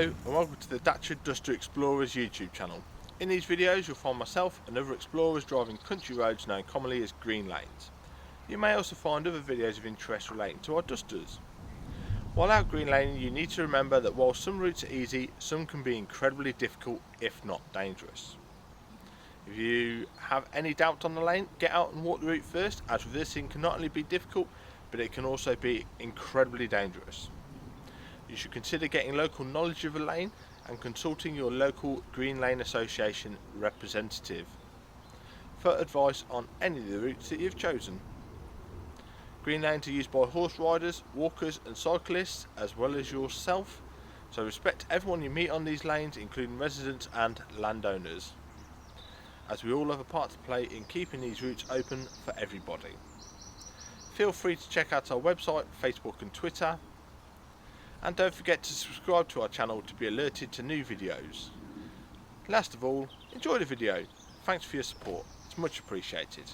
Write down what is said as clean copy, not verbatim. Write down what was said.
Hello and welcome to the Dacia Explorers YouTube channel. In these videos you'll find myself and other explorers driving country roads known commonly as green lanes. You may also find other videos of interest relating to our dusters. While out green laning, you need to remember that while some routes are easy, some can be incredibly difficult if not dangerous. If you have any doubt on the lane, get out and walk the route first, as reversing can not only be difficult but it can also be incredibly dangerous. You should consider getting local knowledge of a lane and consulting your local Green Lane Association representative for advice on any of the routes that you've chosen. Green lanes are used by horse riders, walkers and cyclists as well as yourself, so respect everyone you meet on these lanes, including residents and landowners, as we all have a part to play in keeping these routes open for everybody. Feel free to check out our website, Facebook and Twitter. And don't forget to subscribe to our channel to be alerted to new videos. Last of all, enjoy the video. Thanks for your support, it's much appreciated.